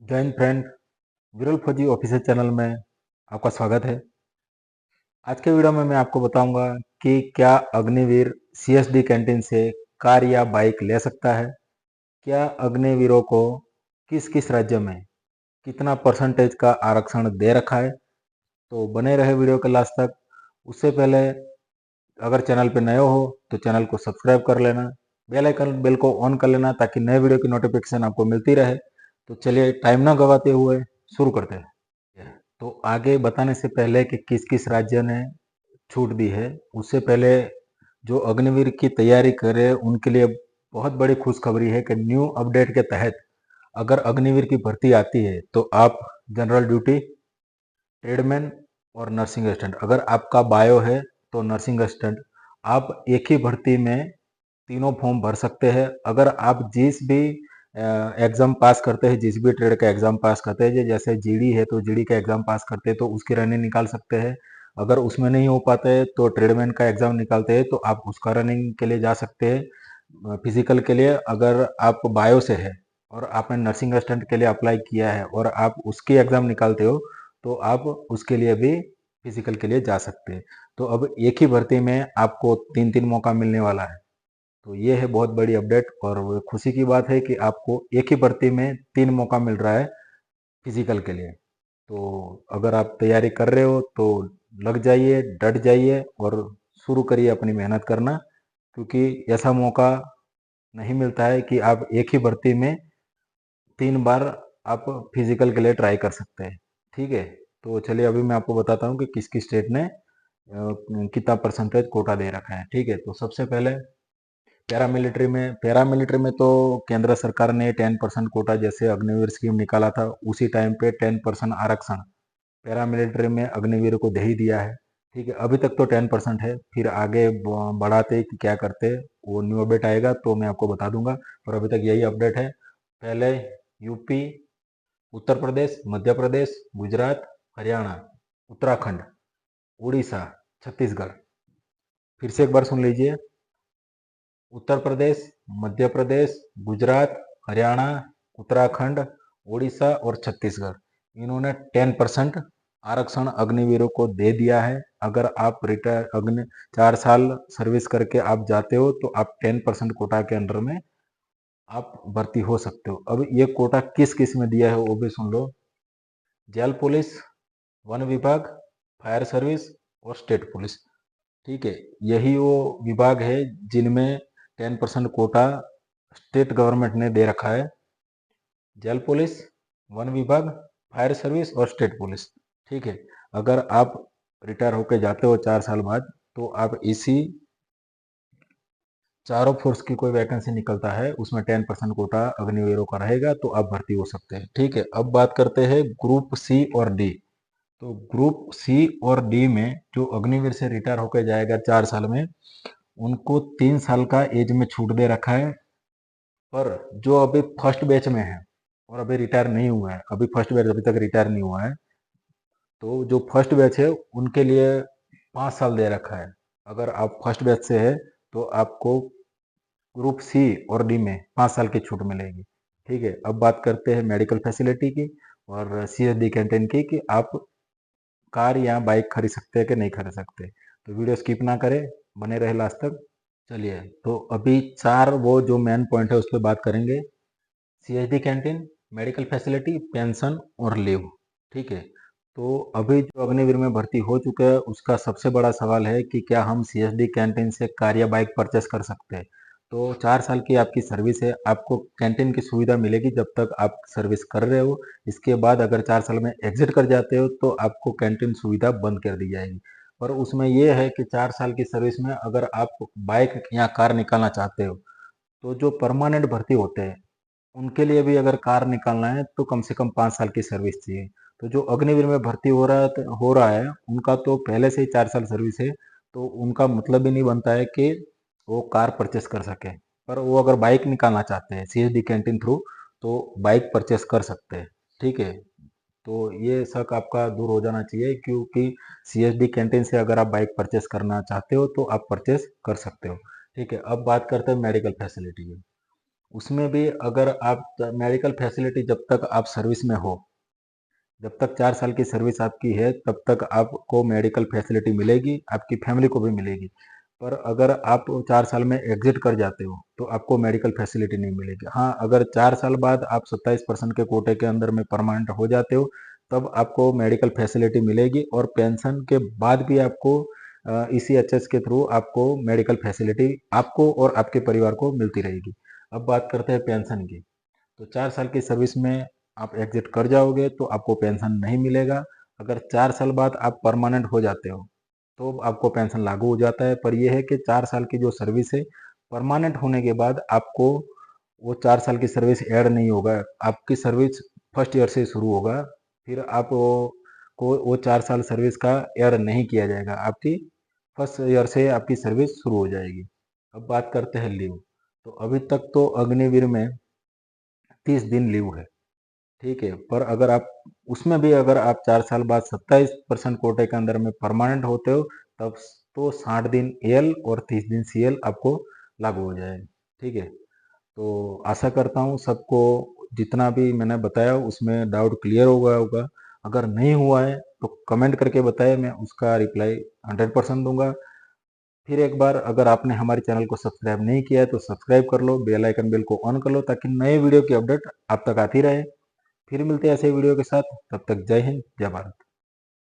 जय हिंद फ्रेंड। विरल फौजी ऑफिशियल चैनल में आपका स्वागत है। आज के वीडियो में मैं आपको बताऊंगा कि क्या अग्निवीर सीएसडी कैंटीन से कार या बाइक ले सकता है। क्या अग्निवीरों को किस किस राज्य में कितना परसेंटेज का आरक्षण दे रखा है। तो बने रहे वीडियो के लास्ट तक। उससे पहले अगर चैनल पे नए हो तो चैनल को सब्सक्राइब कर लेना, बेल आइकन बेल को ऑन कर लेना ताकि नए वीडियो की नोटिफिकेशन आपको मिलती रहे। तो चलिए टाइम ना गवाते हुए शुरू करते हैं। तो आगे बताने से पहले कि किस किस राज्य ने छूट दी है, उससे पहले जो अग्निवीर की तैयारी करे उनके लिए बहुत बड़ी खुशखबरी है कि न्यू अपडेट के तहत अगर अग्निवीर की भर्ती आती है तो आप जनरल ड्यूटी, ट्रेडमैन और नर्सिंग असिस्टेंट, अगर आपका बायो है तो नर्सिंग असिस्टेंट, आप एक ही भर्ती में तीनों फॉर्म भर सकते हैं। अगर आप जिस भी एग्जाम पास करते हैं, जिस भी ट्रेड का एग्जाम पास करते हैं, जैसे जीडी है तो जीडी का एग्जाम पास करते हैं तो उसकी रनिंग निकाल सकते हैं। अगर उसमें नहीं हो पाते तो ट्रेडमैन का एग्जाम निकालते हैं तो आप उसका रनिंग के लिए जा सकते हैं। फिजिकल के लिए अगर आप बायो से है और आपने नर्सिंग असिस्टेंट के लिए अप्लाई किया है और आप उसकी एग्जाम निकालते हो तो आप उसके लिए भी फिजिकल के लिए जा सकते हैं। तो अब एक ही भर्ती में आपको तीन तीन मौका मिलने वाला है। तो ये है बहुत बड़ी अपडेट और वो खुशी की बात है कि आपको एक ही भर्ती में तीन मौका मिल रहा है फिजिकल के लिए। तो अगर आप तैयारी कर रहे हो तो लग जाइए, डट जाइए और शुरू करिए अपनी मेहनत करना, क्योंकि ऐसा मौका नहीं मिलता है कि आप एक ही भर्ती में तीन बार आप फिजिकल के लिए ट्राई कर सकते हैं। ठीक है, तो चलिए अभी मैं आपको बताता हूँ कि किस किस स्टेट ने कितना परसेंटेज कोटा दे रखा है। ठीक है, तो सबसे पहले पैरामिलिट्री में तो केंद्र सरकार ने 10% कोटा, जैसे अग्निवीर स्कीम निकाला था उसी टाइम पे 10% आरक्षण पैरामिलिट्री में अग्निवीर को दे ही दिया है। ठीक है, अभी तक तो 10% है, फिर आगे बढ़ाते कि क्या करते वो न्यू अपडेट आएगा तो मैं आपको बता दूंगा। और अभी तक यही अपडेट है। पहले यूपी, उत्तर प्रदेश, मध्य प्रदेश, गुजरात, हरियाणा, उत्तराखंड, उड़ीसा, छत्तीसगढ़। फिर से एक बार सुन लीजिए। उत्तर प्रदेश, मध्य प्रदेश, गुजरात, हरियाणा, उत्तराखंड, उड़ीसा और छत्तीसगढ़, इन्होंने 10% आरक्षण अग्निवीरों को दे दिया है। अगर आप रिटायर अग्नि 4 साल सर्विस करके आप जाते हो तो आप 10% कोटा के अंडर में आप भर्ती हो सकते हो। अब ये कोटा किस किस में दिया है वो भी सुन लो। जेल पुलिस, वन विभाग, फायर सर्विस और स्टेट पुलिस। ठीक है, यही वो विभाग है जिनमें 10% कोटा स्टेट गवर्नमेंट ने दे रखा है। जेल पुलिस, वन विभाग, फायर सर्विस और स्टेट पुलिस। ठीक है, अगर आप रिटायर होकर जाते हो 4 साल बाद तो आप इसी चारों फोर्स की कोई वैकेंसी निकलता है उसमें 10% कोटा अग्निवीरों का रहेगा तो आप भर्ती हो सकते हैं। ठीक है, अब बात करते हैं ग्रुप सी और डी। तो ग्रुप सी और डी में जो अग्निवीर से रिटायर होकर जाएगा 4 साल में, उनको 3 साल का एज में छूट दे रखा है। पर जो अभी फर्स्ट बैच में है और अभी रिटायर नहीं हुआ है, अभी फर्स्ट बैच अभी तक रिटायर नहीं हुआ है, तो जो फर्स्ट बैच है उनके लिए 5 साल दे रखा है। अगर आप फर्स्ट बैच से है तो आपको ग्रुप सी और डी में 5 साल की छूट मिलेगी। ठीक है, अब बात करते हैं मेडिकल फैसिलिटी की और सीएसडी कैंटीन की कि आप कार या बाइक खरीद सकते हैं कि नहीं खरीद सकते। तो वीडियो स्किप ना करें, बने रहे लास्ट तक। चलिए, तो अभी चार वो जो मेन पॉइंट है उस पर बात करेंगे। CSD canteen, medical facility, pension और लीव। ठीक है, तो अभी जो अग्निवीर में भर्ती हो चुका है उसका सबसे बड़ा सवाल है कि क्या हम सीएसडी कैंटीन से कार या बाइक परचेस कर सकते हैं। तो 4 साल की आपकी सर्विस है, आपको कैंटीन की सुविधा मिलेगी जब तक आप सर्विस कर रहे हो। इसके बाद अगर 4 साल में एग्जिट कर जाते हो तो आपको कैंटीन सुविधा बंद कर दी जाएगी। पर उसमें यह है कि 4 साल की सर्विस में अगर आप बाइक या कार निकालना चाहते हो तो जो परमानेंट भर्ती होते हैं उनके लिए भी अगर कार निकालना है तो कम से कम 5 साल की सर्विस चाहिए। तो जो अग्निवीर में भर्ती हो रहा है उनका तो पहले से ही 4 साल सर्विस है, तो उनका मतलब ही नहीं बनता है कि वो कार परचेस कर सके। पर वो अगर बाइक निकालना चाहते हैं सीएसडी कैंटीन थ्रू तो बाइक परचेस कर सकते हैं। ठीक है, तो ये शक आपका दूर हो जाना चाहिए, क्योंकि सीएसडी कैंटीन से अगर आप बाइक परचेस करना चाहते हो तो आप परचेस कर सकते हो। ठीक है, अब बात करते हैं मेडिकल फैसिलिटी की। उसमें भी अगर आप मेडिकल फैसिलिटी जब तक आप सर्विस में हो, जब तक 4 साल की सर्विस आपकी है, तब तक आपको मेडिकल फैसिलिटी मिलेगी, आपकी फैमिली को भी मिलेगी। पर अगर आप 4 साल में एग्जिट कर जाते हो, तो आपको मेडिकल फैसिलिटी नहीं मिलेगी। हाँ, अगर 4 साल बाद आप 27% के कोटे के अंदर में परमानेंट हो जाते हो, तब आपको मेडिकल फैसिलिटी मिलेगी और पेंशन के बाद भी आपको ईसीएचएस के थ्रू आपको मेडिकल फैसिलिटी आपको और आपके परिवार को मिलती रहेगी। अब बात करते हैं पेंशन की। तो 4 साल की सर्विस में आप एग्जिट कर जाओगे तो आपको पेंशन नहीं मिलेगा। अगर 4 साल बाद आप परमानेंट हो जाते हो, तो आपको पेंशन लागू हो जाता है। पर यह है कि 4 साल की जो सर्विस है, परमानेंट होने के बाद आपको वो 4 साल की सर्विस ऐड नहीं होगा। आपकी सर्विस फर्स्ट ईयर से शुरू होगा, फिर आप वो 4 साल सर्विस का ऐड नहीं किया जाएगा। आपकी फर्स्ट ईयर से आपकी सर्विस शुरू हो जाएगी। अब बात करते हैं लीव। तो अभी तक तो अग्निवीर में 30 दिन लीव है, ठीक है। पर अगर आप उसमें भी अगर आप 4 साल बाद 27% कोटे के अंदर में परमानेंट होते हो, तब तो 60 दिन एल और 30 दिन सीएल आपको लागू हो जाएगा, ठीक है। तो आशा करता हूँ सबको जितना भी मैंने बताया उसमें डाउट क्लियर हो गया होगा। अगर नहीं हुआ है तो कमेंट करके बताएं, मैं उसका रिप्लाई 100% दूंगा। फिर एक बार अगर आपने हमारे चैनल को सब्सक्राइब नहीं किया है तो सब्सक्राइब कर लो, बेल आइकन बेल को ऑन कर लो ताकि नए वीडियो की अपडेट आप तक आती रहे। फिर मिलते हैं ऐसे वीडियो के साथ, तब तक जय हिंद, जय भारत।